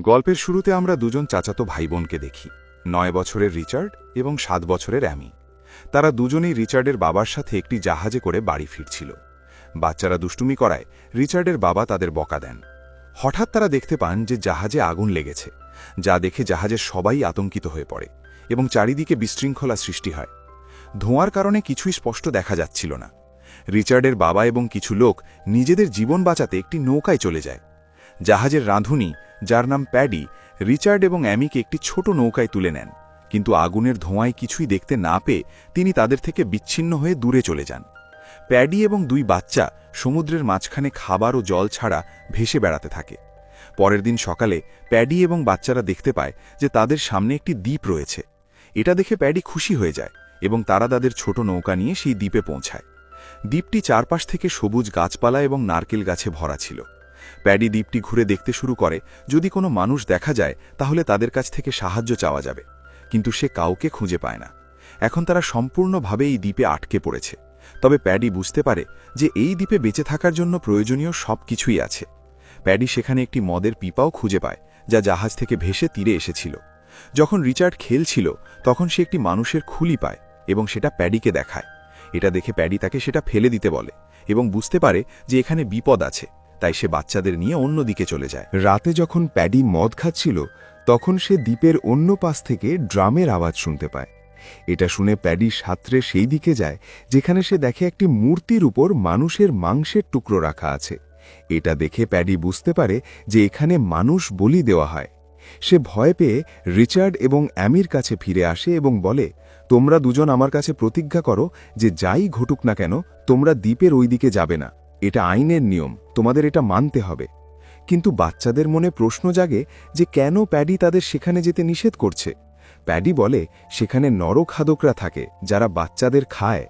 গল্পের শুরুতে আমরা দুজন চাচাতো ভাই বোনকে দেখি, 9 বছরের রিচার্ড এবং 7 বছরের অ্যামি। তারা দুজনেই রিচার্ডের বাবার সাথে একটি জাহাজে করে বাড়ি ফিরছিল। বাচ্চারা দুষ্টুমি করায় রিচার্ডের বাবা তাদের বকা দেন। হঠাৎ তারা দেখতে পান যে জাহাজে আগুন লেগেছে, যা দেখে জাহাজের সবাই আতঙ্কিত হয়ে পড়ে এবং চারিদিকে বিশৃঙ্খলা সৃষ্টি হয়। ধোঁয়ার কারণে কিছুই স্পষ্ট দেখা যাচ্ছিল না। রিচার্ডের বাবা এবং কিছু লোক নিজেদের জীবন বাঁচাতে একটি নৌকায় চলে যায়। জাহাজের রাঁধুনি, যার নাম প্যাডি, রিচার্ড এবং অ্যামিকে একটি ছোট নৌকায় তুলে নেন, কিন্তু আগুনের ধোঁয়ায় কিছুই দেখতে না পেয়ে তিনি তাদের থেকে বিচ্ছিন্ন হয়ে দূরে চলে যান। প্যাডি এবং 2 বাচ্চা সমুদ্রের মাঝখানে খাবার ও জল ছাড়া ভেসে বেড়াতে থাকে। পরের দিন সকালে প্যাডি এবং বাচ্চারা দেখতে পায় যে তাদের সামনে একটি দ্বীপ রয়েছে। এটা দেখে প্যাডি খুশি হয়ে যায় এবং তারা তাদের ছোট নৌকা নিয়ে সেই দ্বীপে পৌঁছায়। দ্বীপটি চারপাশ থেকে সবুজ গাছপালা এবং নারকেল গাছে ভরা ছিল। প্যাডি দ্বীপটি ঘুরে দেখতে শুরু করে, যদি কোনো মানুষ দেখা যায় তাহলে তাদের কাছ থেকে সাহায্য চাওয়া যাবে, কিন্তু সে কাউকে খুঁজে পায় না। এখন তারা সম্পূর্ণভাবে এই দ্বীপে আটকে পড়েছে। তবে প্যাডি বুঝতে পারে যে এই দ্বীপে বেঁচে থাকার জন্য প্রয়োজনীয় সব কিছুই আছে। প্যাডি সেখানে একটি মদের পিপাও খুঁজে পায়, যা জাহাজ থেকে ভেসে তীরে এসেছিল। যখন রিচার্ড খেলছিল তখন সে একটি মানুষের খুলি পায় এবং সেটা প্যাডিকে দেখায়। এটা দেখে প্যাডি তাকে সেটা ফেলে দিতে বলে এবং বুঝতে পারে যে এখানে বিপদ আছে, তাই সে বাচ্চাদের নিয়ে অন্য দিকে চলে যায়। রাতে যখন প্যাডি মদ খাচ্ছিল তখন সে দ্বীপের অন্য পাশ থেকে ড্রামের আওয়াজ শুনতে পায়। এটা শুনে প্যাডি সাঁতরে সেই দিকে যায় যেখানে সে দেখে একটি মূর্তির উপর মানুষের মাংসের টুকরো রাখা আছে। এটা দেখে প্যাডি বুঝতে পারে যে এখানে মানুষ বলি দেওয়া হয়। সে ভয় পেয়ে রিচার্ড এবং অ্যামির কাছে ফিরে আসে এবং বলে, তোমরা দুজন আমার কাছে প্রতিজ্ঞা করো যে যাই ঘটুক না কেন তোমরা দ্বীপের ওই দিকে যাবে না। এটা আইনের নিয়ম, তোমাদের এটা মানতে হবে। কিন্তু বাচ্চাদের মনে প্রশ্ন জাগে যে কেন প্যাডি তাদের সেখানে যেতে নিষেধ করছে। প্যাডি বলে সেখানে নরখাদকরা থাকে যারা বাচ্চাদের খায়।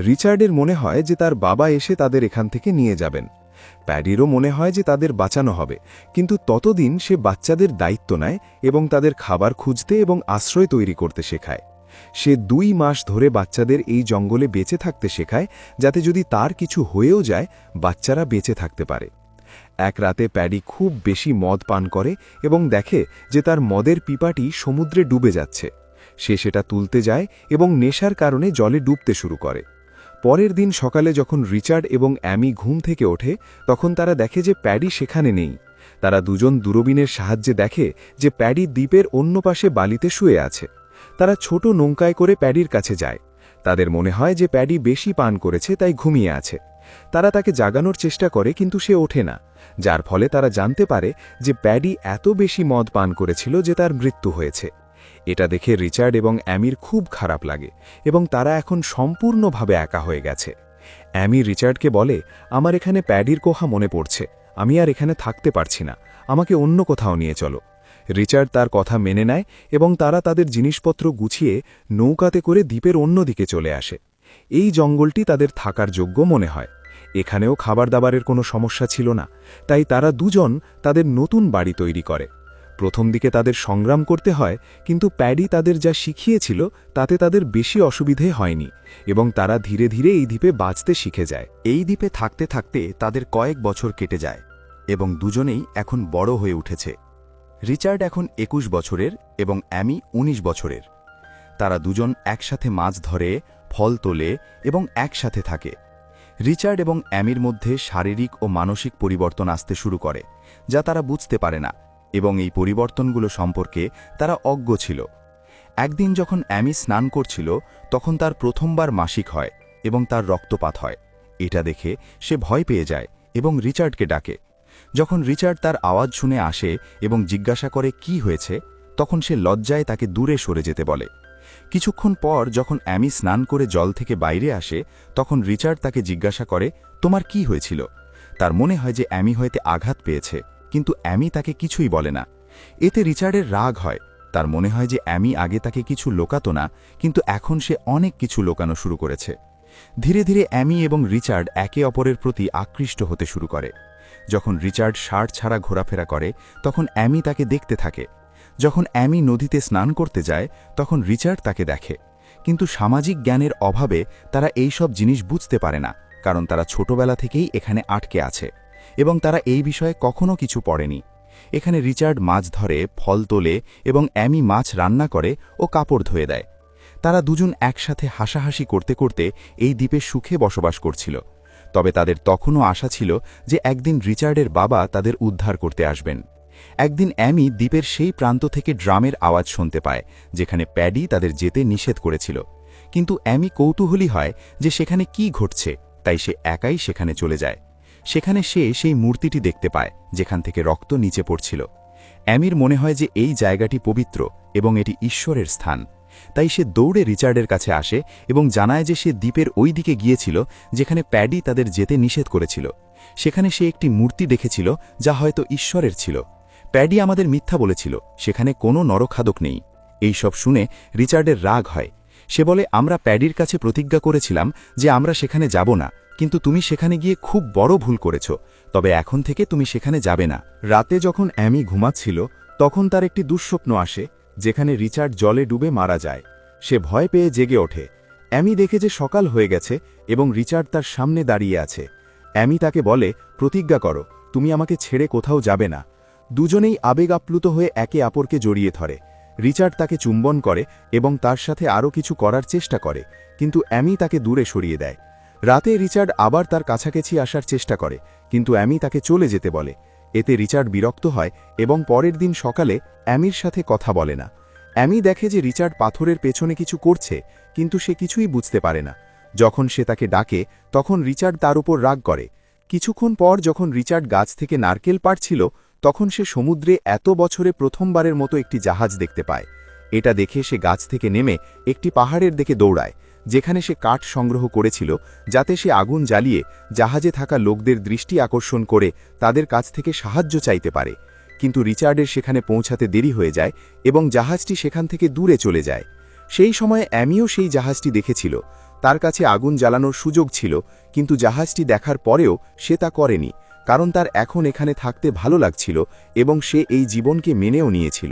রিচার্ডের মনে হয় যে তার বাবা এসে তাদের এখান থেকে নিয়ে যাবেন। প্যাডিরও মনে হয় যে তাদের বাঁচানো হবে, কিন্তু ততদিন সে বাচ্চাদের দায়িত্ব নেয় এবং তাদের খাবার খুঁজতে এবং আশ্রয় তৈরি করতে শেখায়। সে 2 মাস ধরে বাচ্চাদের এই জঙ্গলে বেঁচে থাকতে শেখায়, যাতে যদি তার কিছু হয়েও যায় বাচ্চারা বেঁচে থাকতে পারে। এক রাতে প্যাডি খুব বেশি মদ পান করে এবং দেখে যে তার মদের পিপাটি সমুদ্রে ডুবে যাচ্ছে। সে সেটা তুলতে যায় এবং নেশার কারণে জলে ডুবতে শুরু করে। পরের দিন সকালে যখন রিচার্ড এবং অ্যামি ঘুম থেকে ওঠে তখন তারা দেখে যে প্যাডি সেখানে নেই। তারা দুজন দূরবীনের সাহায্যে দেখে যে প্যাডি দ্বীপের অন্য পাশে বালিতে শুয়ে আছে। তারা ছোট নৌকায় করে প্যাডির কাছে যায়। তাদের মনে হয় যে প্যাডি বেশি পান করেছে, তাই ঘুমিয়ে আছে। তারা তাকে জাগানোর চেষ্টা করে, কিন্তু সে ওঠে না, যার ফলে তারা জানতে পারে যে প্যাডি এত বেশি মদ পান করেছিল যে তার মৃত্যু হয়েছে। এটা দেখে রিচার্ড এবং অ্যামির খুব খারাপ লাগে এবং তারা এখন সম্পূর্ণভাবে একা হয়ে গেছে। অ্যামি রিচার্ডকে বলে, আমার এখানে প্যাডির কথা মনে পড়ছে, আমি আর এখানে থাকতে পারছি না, আমাকে অন্য কোথাও নিয়ে চলো। রিচার্ড তার কথা মেনে নেয় এবং তারা তাদের জিনিসপত্র গুছিয়ে নৌকাতে করে দ্বীপের অন্য দিকে চলে আসে। এই জঙ্গলটি তাদের থাকার যোগ্য মনে হয়। এখানেও খাবার দাবারের কোনো সমস্যা ছিল না, তাই তারা দুজন তাদের নতুন বাড়ি তৈরি করে। প্রথম দিকে তাদের সংগ্রাম করতে হয়, কিন্তু প্যাডি তাদের যা শিখিয়েছিল তাতে তাদের বেশি অসুবিধে হয়নি এবং তারা ধীরে ধীরে এই দ্বীপে বাঁচতে শিখে যায়। এই দ্বীপে থাকতে থাকতে তাদের কয়েক বছর কেটে যায় এবং দুজনেই এখন বড় হয়ে উঠেছে। রিচার্ড এখন 21 বছরের এবং অ্যামি 19 বছরের। তারা দুজন একসাথে মাছ ধরে, ফল তোলে এবং একসাথে থাকে। রিচার্ড এবং অ্যামির মধ্যে শারীরিক ও মানসিক পরিবর্তন আসতে শুরু করে, যা তারা বুঝতে পারে না, এবং এই পরিবর্তনগুলো সম্পর্কে তারা অজ্ঞ ছিল। একদিন যখন অ্যামি স্নান করছিল তখন তার প্রথমবার মাসিক হয় এবং তার রক্তপাত হয়। এটা দেখে সে ভয় পেয়ে যায় এবং রিচার্ডকে ডাকে। যখন রিচার্ড তার আওয়াজ শুনে আসে এবং জিজ্ঞাসা করে কি হয়েছে, তখন সে লজ্জায় তাকে দূরে সরে যেতে বলে। কিছুক্ষণ পর যখন অ্যামি স্নান করে জল থেকে বাইরে আসে তখন রিচার্ড তাকে জিজ্ঞাসা করে, তোমার কি হয়েছিল? তার মনে হয় যে অ্যামি হয়তো আঘাত পেয়েছে, কিন্তু অ্যামি তাকে কিছুই বলে না। এতে রিচার্ডের রাগ হয়। তার মনে হয় যে অ্যামি আগে তাকে কিছু লোকাতো না, কিন্তু এখন সে অনেক কিছু লোকানো শুরু করেছে। ধীরে ধীরে অ্যামি এবং রিচার্ড একে অপরের প্রতি আকৃষ্ট হতে শুরু করে। যখন রিচার্ড শার্ট ছাড়া ঘোরাফেরা করে তখন অ্যামি তাকে দেখতে থাকে। যখন অ্যামি নদীতে স্নান করতে যায় তখন রিচার্ড তাকে দেখে, কিন্তু সামাজিক জ্ঞানের অভাবে তারা এই সব জিনিস বুঝতে পারে না, কারণ তারা ছোটবেলা থেকেই এখানে আটকে আছে এবং তারা এই বিষয়ে কখনো কিছু পড়েনি। এখানে রিচার্ড মাছ ধরে, ফল তোলে এবং অ্যামি মাছ রান্না করে ও কাপড় ধুয়ে দেয়। তারা দুজন একসাথে হাসাহাসি করতে করতে এই দ্বীপে সুখে বসবাস করছিল। তবে তাদের তখনও আশা ছিল যে একদিন রিচার্ডের বাবা তাদের উদ্ধার করতে আসবেন। একদিন অ্যামি দ্বীপের সেই প্রান্ত থেকে ড্রামের আওয়াজ শুনতে পায় যেখানে প্যাডি তাদের যেতে নিষেধ করেছিল। কিন্তু অ্যামি কৌতূহলী হয় যে সেখানে কি ঘটছে, তাই সে একাই সেখানে চলে যায়। সেখানে সে সেই মূর্তিটি দেখতে পায় যেখান থেকে রক্ত নিচে পড়ছিল। অ্যামির মনে হয় যে এই জায়গাটি পবিত্র এবং এটি ঈশ্বরের স্থান। তাই সে দৌড়ে রিচার্ডের কাছে আসে এবং জানায় যে সে দ্বীপের ওই দিকে গিয়েছিল যেখানে প্যাডি তাদের যেতে নিষেধ করেছিল। সেখানে সে একটি মূর্তি দেখেছিল যা হয়তো ঈশ্বরের ছিল। প্যাডি আমাদের মিথ্যা বলেছিল, সেখানে কোনো নরখাদক নেই। এই সব শুনে রিচার্ডের রাগ হয়। সে বলে, আমরা প্যাডির কাছে প্রতিজ্ঞা করেছিলাম যে আমরা সেখানে যাব না, কিন্তু তুমি সেখানে গিয়ে খুব বড় ভুল করেছ। তবে এখন থেকে তুমি সেখানে যাবে না। রাতে যখন অ্যামি ঘুমাচ্ছিল তখন তার একটি দুঃস্বপ্ন আসে যেখানে রিচার্ড জলে ডুবে মারা যায়। সে ভয় পেয়ে জেগে ওঠে। অ্যামি দেখে যে সকাল হয়ে গেছে এবং রিচার্ড তার সামনে দাঁড়িয়ে আছে। অ্যামি তাকে বলে, প্রতিজ্ঞা করো, তুমি আমাকে ছেড়ে কোথাও যাবে না। দুজনেই আবেগ আপ্লুত হয়ে একে অপরকে জড়িয়ে ধরে। রিচার্ড তাকে চুম্বন করে এবং তার সাথে আরও কিছু করার চেষ্টা করে, কিন্তু অ্যামি তাকে দূরে সরিয়ে দেয়। রাতে রিচার্ড আবার তার কাছাকাছি আসার চেষ্টা করে, কিন্তু অ্যামি তাকে চলে যেতে বলে। এতে রিচার্ড বিরক্ত হয় এবং পরের দিন সকালে অ্যামির সাথে কথা বলে না। অ্যামি দেখে যে রিচার্ড পাথরের পেছনে কিছু করছে, কিন্তু সে কিছুই বুঝতে পারে না। যখন সে তাকে ডাকে তখন রিচার্ড তার উপর রাগ করে। কিছুক্ষণ পর যখন রিচার্ড গাছ থেকে নারকেল পাড়ছিল তখন সে সমুদ্রে এত বছরে প্রথমবারের মতো একটি জাহাজ দেখতে পায়। এটা দেখে সে গাছ থেকে নেমে একটি পাহাড়ের দিকে দৌড়ায়, যেখানে সে কাঠ সংগ্রহ করেছিল যাতে সে আগুন জ্বালিয়ে জাহাজে থাকা লোকদের দৃষ্টি আকর্ষণ করে তাদের কাছ থেকে সাহায্য চাইতে পারে। কিন্তু রিচার্ডের সেখানে পৌঁছাতে দেরি হয়ে যায় এবং জাহাজটি সেখান থেকে দূরে চলে যায়। সেই সময়ে অ্যামিও সেই জাহাজটি দেখেছিল। তার কাছে আগুন জ্বালানোর সুযোগ ছিল, কিন্তু জাহাজটি দেখার পরেও সে তা করেনি, কারণ তার এখন এখানে থাকতে ভালো লাগছিল এবং সে এই জীবনকে মেনেও নিয়েছিল।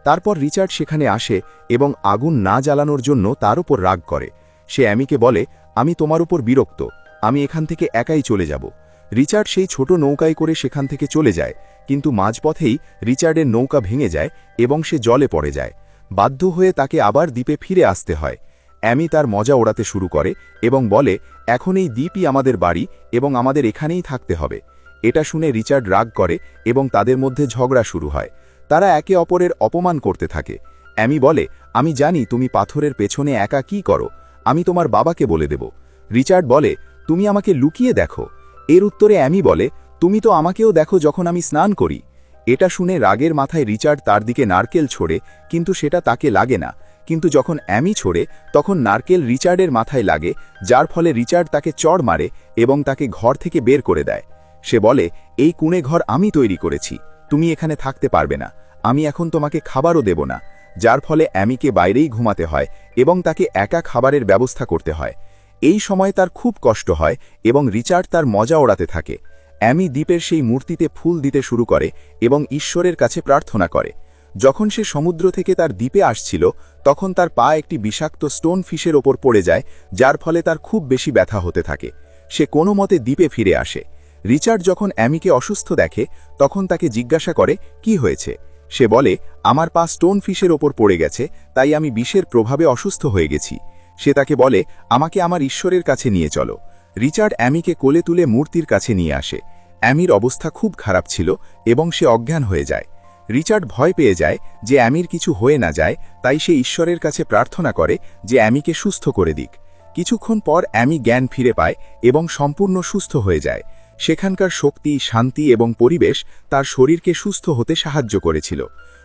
তারপর রিচার্ড সেখানে আসে এবং আগুন না জ্বালানোর জন্য তার উপর রাগ করে। সে অ্যামিকে বলে, আমি তোমার উপর বিরক্ত, আমি এখান থেকে একাই চলে যাব। রিচার্ড সেই ছোট নৌকায় করে সেখান থেকে চলে যায়, কিন্তু মাঝপথেই রিচার্ডের নৌকা ভেঙে যায় এবং সে জলে পড়ে যায়। বাধ্য হয়ে তাকে আবার দ্বীপে ফিরে আসতে হয়। অ্যামি তার মজা ওড়াতে শুরু করে এবং বলে, এখন এই দ্বীপই আমাদের বাড়ি এবং আমাদের এখানেই থাকতে হবে। এটা শুনে রিচার্ড রাগ করে এবং তাদের মধ্যে ঝগড়া শুরু হয়। তারা একে অপরের অপমান করতে থাকে। অ্যামি বলে, আমি জানি তুমি পাথরের পেছনে একা কি করো, আমি তোমার বাবাকে বলে দেব। রিচার্ড বলে, তুমি আমাকে লুকিয়ে দেখো। এর উত্তরে অ্যামি বলে, তুমি তো আমাকেও দেখো যখন আমি স্নান করি। এটা শুনে রাগের মাথায় রিচার্ড তার দিকে নারকেল ছোড়ে, কিন্তু সেটা তাকে লাগে না। কিন্তু যখন অ্যামি ছোড়ে তখন নারকেল রিচার্ডের মাথায় লাগে, যার ফলে রিচার্ড তাকে চড় মারে এবং তাকে ঘর থেকে বের করে দেয়। সে বলে, এই কুঁড়ে ঘর আমি তৈরি করেছি, তুমি এখানে থাকতে পারবে না, আমি এখন তোমাকে খাবারও দেব না। যার ফলে অ্যামিকে বাইরেই ঘুমাতে হয় এবং তাকে একা খাবারের ব্যবস্থা করতে হয়। এই সময় তার খুব কষ্ট হয় এবং রিচার্ড তার মজা ওড়াতে থাকে। অ্যামি দ্বীপের সেই মূর্তিতে ফুল দিতে শুরু করে এবং ঈশ্বরের কাছে প্রার্থনা করে। যখন সে সমুদ্র থেকে তার দ্বীপে আসছিল তখন তার পা একটি বিষাক্ত স্টোন ফিশের ওপর পড়ে যায়, যার ফলে তার খুব বেশি ব্যথা হতে থাকে। সে কোনো মতে দ্বীপে ফিরে আসে। রিচার্ড যখন অ্যামিকে অসুস্থ দেখে তখন তাকে জিজ্ঞাসা করে, কি হয়েছে। সে বলে, আমার পা স্টোন ফিশের ওপর পড়ে গেছে, তাই আমি বিষের প্রভাবে অসুস্থ হয়ে গেছি। সে তাকে বলে, আমাকে আমার ঈশ্বরের কাছে নিয়ে চলো। রিচার্ড অ্যামিকে কোলে তুলে মূর্তির কাছে নিয়ে আসে। অ্যামির অবস্থা খুব খারাপ ছিল এবং সে অজ্ঞান হয়ে যায়। রিচার্ড ভয় পেয়ে যায় যে অ্যামির কিছু হয়ে না যায়, তাই সে ঈশ্বরের কাছে প্রার্থনা করে যে অ্যামিকে সুস্থ করে দিক। কিছুক্ষণ পর অ্যামি জ্ঞান ফিরে পায় এবং সম্পূর্ণ সুস্থ হয়ে যায়। সেখানকার শক্তি, শান্তি এবং পরিবেশ তার শরীরকে সুস্থ হতে সাহায্য করেছিল।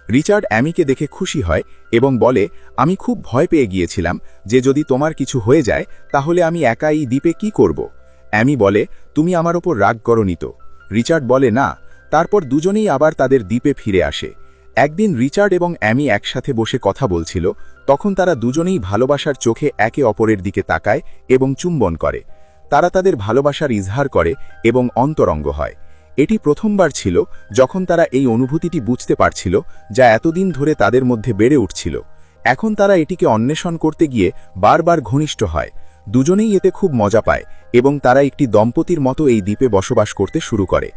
রিচার্ড অ্যামিকে দেখে খুশি হয় এবং বলে, আমি খুব ভয় পেয়ে গিয়েছিলাম যে যদি তোমার কিছু হয়ে যায় তাহলে আমি একা এই দ্বীপে কি করব। অ্যামি বলে, তুমি আমার ওপর রাগ করনি তো। রিচার্ড বলে, না। তারপর দুজনেই আবার তাদের দ্বীপে ফিরে আসে। একদিন রিচার্ড এবং অ্যামি একসাথে বসে কথা বলছিল, তখন তারা দুজনেই ভালোবাসার চোখে একে অপরের দিকে তাকায় এবং চুম্বন করে। তারা তাদের ভালোবাসার ইজহার করে এবং অন্তরঙ্গ হয়। এটি প্রথমবার ছিল যখন তারা এই অনুভূতিটি বুঝতে পারছিল যা এতদিন ধরে তাদের মধ্যে বেড়ে উঠছিল। এখন তারা এটিকে অন্বেষণ করতে গিয়ে বারবার ঘনিষ্ঠ হয়। দুজনেই এতে খুব মজা পায় এবং তারা একটি দম্পতির মতো এই দ্বীপে বসবাস করতে শুরু করে।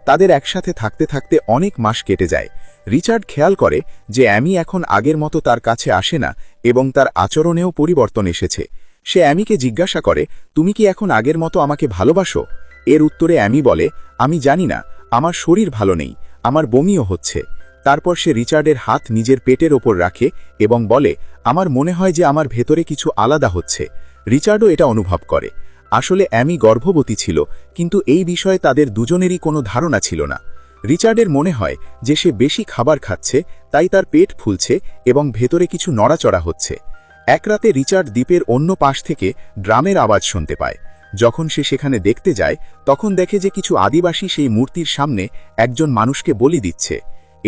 তাদের একসাথে থাকতে থাকতে অনেক মাস কেটে যায়। রিচার্ড খেয়াল করে যে অ্যামি এখন আগের মতো তার কাছে আসে না এবং তার আচরণেও পরিবর্তন এসেছে। সে অ্যামিকে জিজ্ঞাসা করে, তুমি কি এখন আগের মতো আমাকে ভালোবাসো? এর উত্তরে অ্যামি বলে, আমি জানি না, আমার শরীর ভালো নেই, আমার বমিও হচ্ছে। তারপর সে রিচার্ডের হাত নিজের পেটের ওপর রাখে এবং বলে, আমার মনে হয় যে আমার ভেতরে কিছু আলাদা হচ্ছে। রিচার্ডও এটা অনুভব করে। আসলে অ্যামি গর্ভবতী ছিল, কিন্তু এই বিষয়ে তাদের দুজনেরই কোনো ধারণা ছিল না। রিচার্ডের মনে হয় যে সে বেশি খাবার খাচ্ছে, তাই তার পেট ফুলছে এবং ভেতরে কিছু নড়াচড়া হচ্ছে। এক রাতে রিচার্ড দ্বীপের অন্য পাশ থেকে ড্রামের আওয়াজ শুনতে পায়। যখন সে সেখানে দেখতে যায়, তখন দেখে যে কিছু আদিবাসী সেই মূর্তির সামনে একজন মানুষকে বলি দিচ্ছে।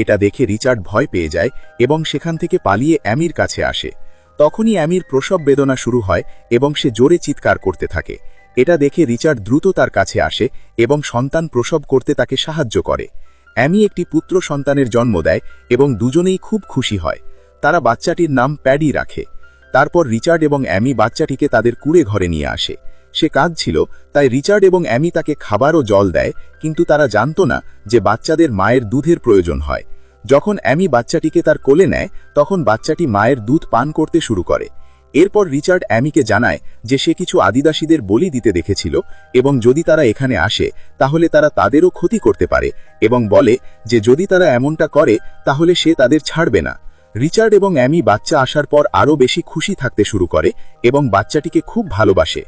এটা দেখে রিচার্ড ভয় পেয়ে যায় এবং সেখান থেকে পালিয়ে অ্যামির কাছে আসে। তখনই অ্যামির প্রসব বেদনা শুরু হয় এবং সে জোরে চিৎকার করতে থাকে। এটা দেখে রিচার্ড দ্রুত তার কাছে আসে এবং সন্তান প্রসব করতে তাকে সাহায্য করে। অ্যামি একটি পুত্র সন্তানের জন্ম দেয় এবং দুজনেই খুব খুশি হয়। তারা বাচ্চাটির নাম প্যাডি রাখে। তারপর রিচার্ড এবং অ্যামি বাচ্চাটিকে তাদের কুঁড়ে ঘরে নিয়ে আসে। সে কাঁদছিল, তাই রিচার্ড এবং অ্যামি তাকে খাবার ও জল দেয়, কিন্তু তারা জানত না যে বাচ্চাদের মায়ের দুধের প্রয়োজন হয়। যখন অ্যামি বাচ্চাটিকে তার কোলে নেয়, তখন বাচ্চাটি মায়ের দুধ পান করতে শুরু করে। এরপর রিচার্ড অ্যামিকে জানায় যে সে কিছু আদিবাসীদের বলি দিতে দেখেছিল এবং যদি তারা এখানে আসে তাহলে তারা তাদেরও ক্ষতি করতে পারে, এবং বলে যে যদি তারা এমনটা করে তাহলে সে তাদের ছাড়বে না। রিচার্ড এবং অ্যামি বাচ্চা আসার পর আরও বেশি খুশি থাকতে শুরু করে এবং বাচ্চাটিকে খুব ভালোবাসে।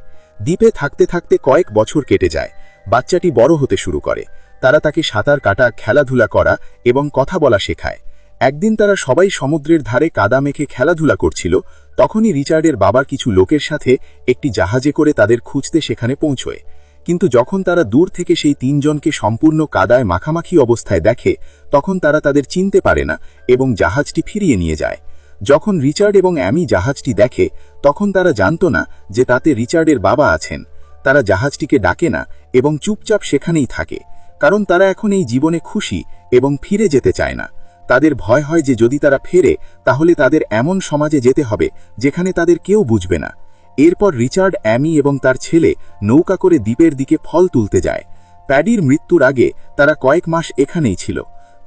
দ্বীপে থাকতে থাকতে কয়েক বছর কেটে যায়। বাচ্চাটি বড় হতে শুরু করে। তারা তাকে সাঁতার কাটা, খেলাধুলা করা এবং কথা বলা শেখায়। একদিন তারা সবাই সমুদ্রের ধারে কাদা মেখে খেলাধুলা করছিল। তখনই রিচার্ডের বাবার কিছু লোকের সাথে একটি জাহাজে করে তাদের খুঁজতে সেখানে পৌঁছয়। কিন্তু যখন তারা দূর থেকে সেই তিনজনকে সম্পূর্ণ কাদায় মাখামাখি অবস্থায় দেখে, তখন তারা তাদের চিনতে পারে না এবং জাহাজটি ফিরিয়ে নিয়ে যায়। যখন রিচার্ড এবং অ্যামি জাহাজটি দেখে, তখন তারা জানত না যে তাতে রিচার্ডের বাবা আছেন। তারা জাহাজটিকে ডাকে না এবং চুপচাপ সেখানেই থাকে, কারণ তারা এখন এই জীবনে খুশি এবং ফিরে যেতে চায় না। তাদের ভয় হয় যে যদি তারা ফেরে তাহলে তাদের এমন সমাজে যেতে হবে যেখানে তাদের কেউ বুঝবে না। এরপর রিচার্ড, অ্যামি এবং তার ছেলে নৌকা করে দ্বীপের দিকে ফল তুলতে যায়। প্যাডির মৃত্যুর আগে তারা কয়েক মাস এখানেই ছিল।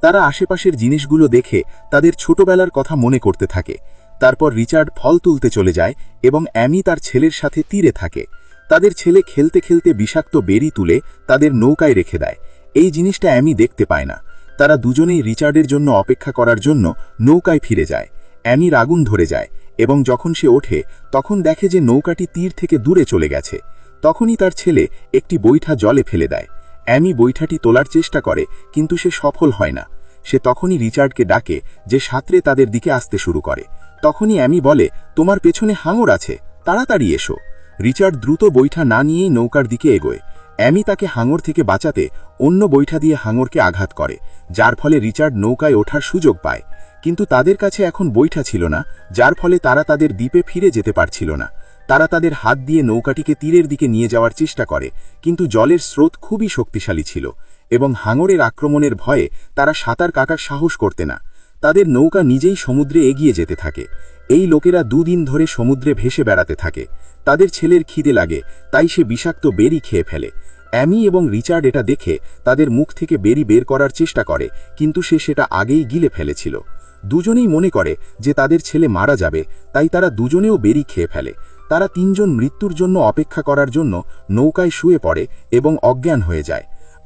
তারা আশেপাশের জিনিসগুলো দেখে তাদের ছোটবেলার কথা মনে করতে থাকে। তারপর রিচার্ড ফল তুলতে চলে যায় এবং অ্যামি তার ছেলের সাথে তীরে থাকে। তাদের ছেলে খেলতে খেলতে বিষাক্ত বেরি তুলে তাদের নৌকায় রেখে দেয়। এই জিনিসটা অ্যামি দেখতে পায় না। তারা দুজনেই রিচার্ডের জন্য অপেক্ষা করার জন্য নৌকায় ফিরে যায়। অ্যামির আগুন ধরে যায় এবং যখন সে ওঠে তখন দেখে যে নৌকাটি তীর থেকে দূরে চলে গেছে। তখনই তার ছেলে একটি বৈঠা জলে ফেলে দেয়। অ্যামি বৈঠাটি তোলার চেষ্টা করে, কিন্তু সে সফল হয় না। সে তখনই রিচার্ডকে ডাকে যে সাঁতরে তাদের দিকে আসতে শুরু করে। তখনই অ্যামি বলে, তোমার পেছনে হাঙর আছে, তাড়াতাড়ি এসো। রিচার্ড দ্রুত বৈঠা না নিয়েই নৌকার দিকে এগোয়। অ্যামি তাকে হাঙর থেকে বাঁচাতে অন্য বৈঠা দিয়ে হাঙরকে আঘাত করে, যার ফলে রিচার্ড নৌকায় ওঠার সুযোগ পায়। কিন্তু তাদের কাছে এখন বৈঠা ছিল না, যার ফলে তারা তাদের দ্বীপে ফিরে যেতে পারছিল না। তারা তাদের হাত দিয়ে নৌকাটিকে তীরের দিকে নিয়ে যাওয়ার চেষ্টা করে, কিন্তু জলের স্রোত খুবই শক্তিশালী ছিল এবং হাঙরের আক্রমণের ভয়ে তারা সাঁতার কাটার সাহস করতে না। তাদের নৌকা নিজেই সমুদ্রে এগিয়ে যেতে থাকে। এই লোকেরা দুদিন ধরে সমুদ্রে ভেসে বেড়াতে থাকে। তাদের ছেলের খিদে লাগে, তাই সে বিষাক্ত বেরি খেয়ে ফেলে। অ্যামি এবং রিচার্ড এটা দেখে তাদের মুখ থেকে বেরি বের করার চেষ্টা করে, কিন্তু সে সেটা আগেই গিলে ফেলেছিল। দুজনেই মনে করে যে তাদের ছেলে মারা যাবে, তাই তারা দুজনেও বেরি খেয়ে ফেলে। তারা তিনজন মৃত্যুর জন্য অপেক্ষা করার জন্য নৌকায় শুয়ে পড়ে এবং অজ্ঞান হয়ে যায়।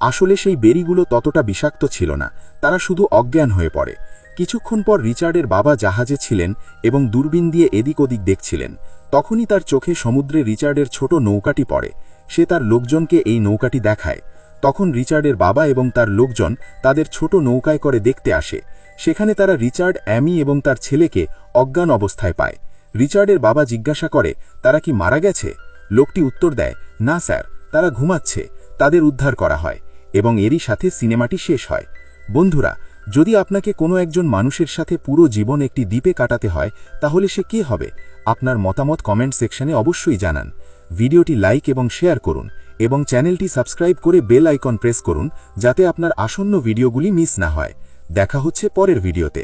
আসলে সেই বেরিগুলো ততটা বিষাক্ত ছিল না, তারা শুধু অজ্ঞান হয়ে পড়ে। কিছুক্ষণ পর রিচার্ডের বাবা জাহাজে ছিলেন এবং দূরবীন দিয়ে এদিক ওদিক দেখছিলেন। তখনই তার চোখে সমুদ্রে রিচার্ডের ছোট নৌকাটি পড়ে। সে তার লোকজনকে এই নৌকাটি দেখায়। তখন রিচার্ডের বাবা এবং তার লোকজন তাদের ছোট নৌকায় করে দেখতে আসে। সেখানে তারা রিচার্ড, অ্যামি এবং তার ছেলেকে অজ্ঞান অবস্থায় পায়। রিচার্ডের বাবা জিজ্ঞাসা করে, তারা কি মারা গেছে? লোকটি উত্তর দেয়, না স্যার, তারা ঘুমাচ্ছে। তাদের উদ্ধার করা হয় এবং এরই সাথে সিনেমাটি শেষ হয়। বন্ধুরা, যদি আপনাকে কোনো একজন মানুষের সাথে পুরো জীবন একটি দ্বীপে কাটাতে হয়, তাহলে সে কে হবে? আপনার মতামত কমেন্ট সেকশনে অবশ্যই জানান। ভিডিওটি লাইক এবং শেয়ার করুন এবং চ্যানেলটি সাবস্ক্রাইব করে বেল আইকন প্রেস করুন, যাতে আপনার আসন্ন ভিডিওগুলি মিস না হয়। দেখা হচ্ছে পরের ভিডিওতে।